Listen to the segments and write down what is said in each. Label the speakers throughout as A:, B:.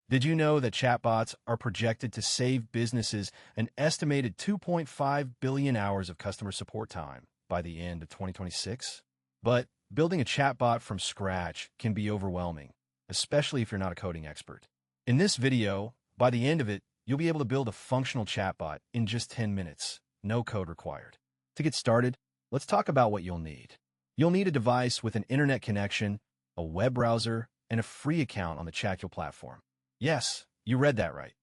A: Did you know that chatbots are projected to save businesses an estimated 2.5 billion hours of customer support time by the end of 2026? But building a chatbot from scratch can be overwhelming, especially if you're not a coding expert. In this video, by the end of it, you'll be able to build a functional chatbot in just 10 minutes, no code required. To get started, let's talk about what you'll need. You'll need a device with an internet connection, a web browser, and a free account on the Chatbot platform. Yes, you read that right.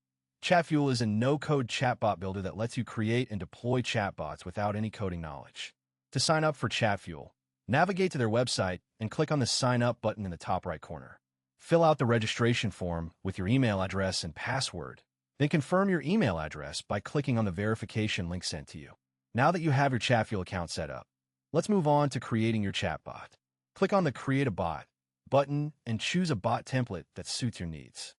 A: Chatfuel is a no-code chatbot builder that lets you create and deploy chatbots without any coding knowledge. To sign up for Chatfuel, navigate to their website and click on the Sign Up button in the top right corner. Fill out the registration form with your email address and password. Then confirm your email address by clicking on the verification link sent to you. Now that you have your Chatfuel account set up, let's move on to creating your chatbot. Click on the Create a Bot button and choose a bot template that suits your needs.